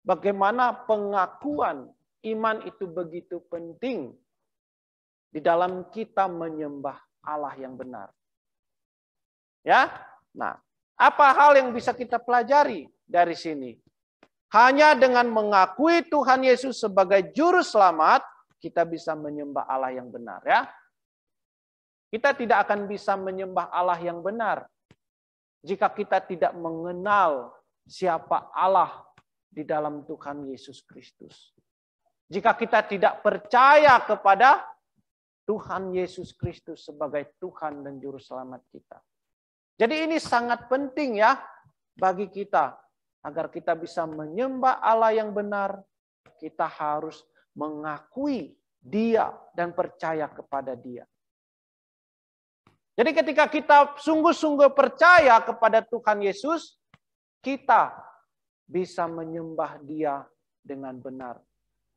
bagaimana pengakuan iman itu begitu penting di dalam kita menyembah Allah yang benar. Ya, nah, apa hal yang bisa kita pelajari dari sini? Hanya dengan mengakui Tuhan Yesus sebagai juru selamat, kita bisa menyembah Allah yang benar, ya. Kita tidak akan bisa menyembah Allah yang benar jika kita tidak mengenal siapa Allah di dalam Tuhan Yesus Kristus. Jika kita tidak percaya kepada Tuhan Yesus Kristus sebagai Tuhan dan juru selamat kita. Jadi ini sangat penting ya bagi kita. Agar kita bisa menyembah Allah yang benar, kita harus mengakui Dia dan percaya kepada Dia. Jadi ketika kita sungguh-sungguh percaya kepada Tuhan Yesus, kita bisa menyembah Dia dengan benar.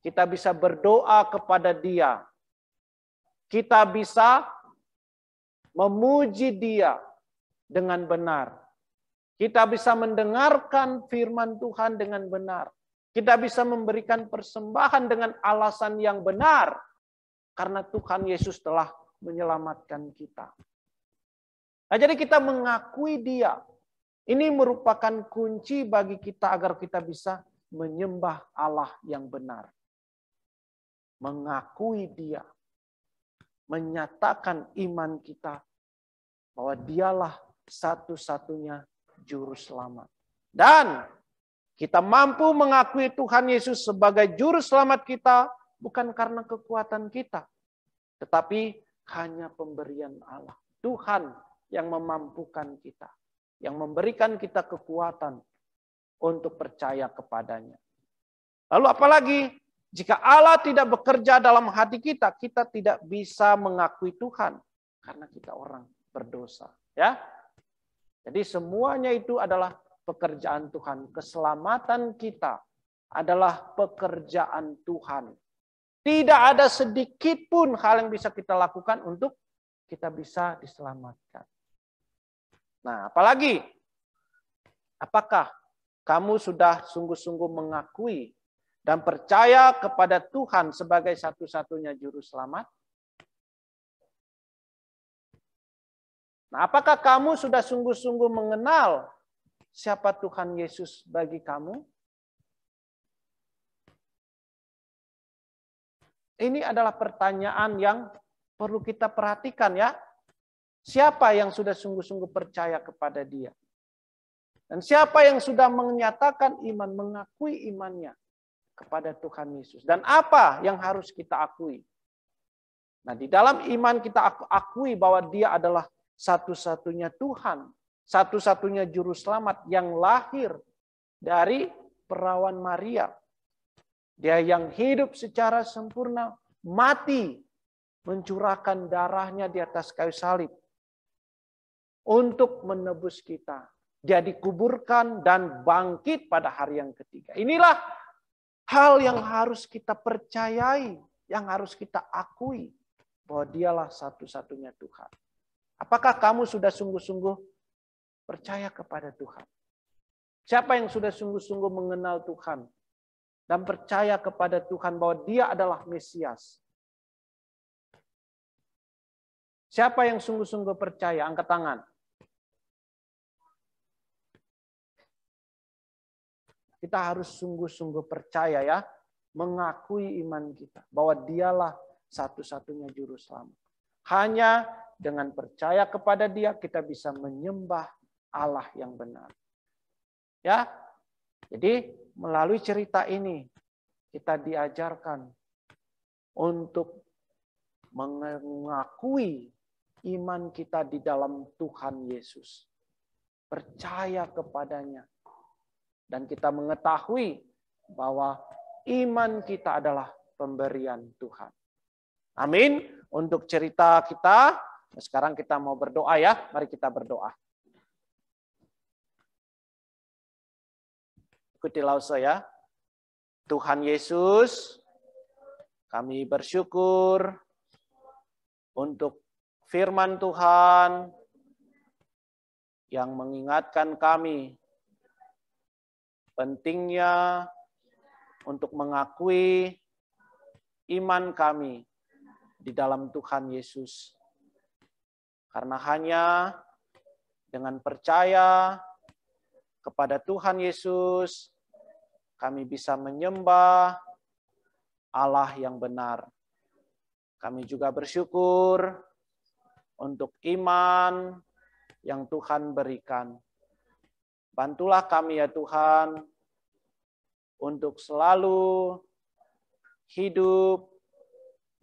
Kita bisa berdoa kepada Dia. Kita bisa memuji Dia dengan benar. Kita bisa mendengarkan firman Tuhan dengan benar. Kita bisa memberikan persembahan dengan alasan yang benar. Karena Tuhan Yesus telah menyelamatkan kita. Nah, jadi kita mengakui Dia. Ini merupakan kunci bagi kita agar kita bisa menyembah Allah yang benar. Mengakui Dia. Menyatakan iman kita bahwa Dialah satu-satunya juru selamat. Dan kita mampu mengakui Tuhan Yesus sebagai juru selamat kita bukan karena kekuatan kita, tetapi hanya pemberian Allah. Tuhan yang memampukan kita, yang memberikan kita kekuatan untuk percaya kepadanya. Lalu apalagi jika Allah tidak bekerja dalam hati kita, kita tidak bisa mengakui Tuhan karena kita orang berdosa, ya. Jadi semuanya itu adalah pekerjaan Tuhan. Keselamatan kita adalah pekerjaan Tuhan. Tidak ada sedikit pun hal yang bisa kita lakukan untuk kita bisa diselamatkan. Nah, apalagi? Apakah kamu sudah sungguh-sungguh mengakui dan percaya kepada Tuhan sebagai satu-satunya juru selamat? Nah, apakah kamu sudah sungguh-sungguh mengenal siapa Tuhan Yesus bagi kamu? Ini adalah pertanyaan yang perlu kita perhatikan ya. Siapa yang sudah sungguh-sungguh percaya kepada Dia? Dan siapa yang sudah menyatakan iman, mengakui imannya kepada Tuhan Yesus? Dan apa yang harus kita akui? Nah, di dalam iman kita akui bahwa Dia adalah satu-satunya Tuhan, satu-satunya juru selamat yang lahir dari perawan Maria. Dia yang hidup secara sempurna, mati, mencurahkan darahnya di atas kayu salib untuk menebus kita. Dia dikuburkan dan bangkit pada hari yang ketiga. Inilah hal yang harus kita percayai, yang harus kita akui bahwa Dialah satu-satunya Tuhan. Apakah kamu sudah sungguh-sungguh percaya kepada Tuhan? Siapa yang sudah sungguh-sungguh mengenal Tuhan dan percaya kepada Tuhan bahwa Dia adalah Mesias? Siapa yang sungguh-sungguh percaya? Angkat tangan. Kita harus sungguh-sungguh percaya ya, mengakui iman kita bahwa Dialah satu-satunya juru selamat. Hanya dengan percaya kepada Dia kita bisa menyembah Allah yang benar. Ya. Jadi melalui cerita ini kita diajarkan untuk mengakui iman kita di dalam Tuhan Yesus. Percaya kepadanya. Dan kita mengetahui bahwa iman kita adalah pemberian Tuhan. Amin. Untuk cerita kita, sekarang kita mau berdoa ya. Mari kita berdoa. Ikutilah saya. Tuhan Yesus, kami bersyukur untuk firman Tuhan yang mengingatkan kami pentingnya untuk mengakui iman kami di dalam Tuhan Yesus. Karena hanya dengan percaya kepada Tuhan Yesus, kami bisa menyembah Allah yang benar. Kami juga bersyukur untuk iman yang Tuhan berikan. Bantulah kami ya Tuhan, untuk selalu hidup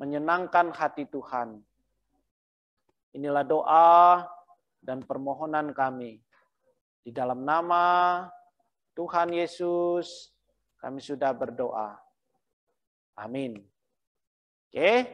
menyenangkan hati Tuhan. Inilah doa dan permohonan kami. Di dalam nama Tuhan Yesus, kami sudah berdoa. Amin. Oke.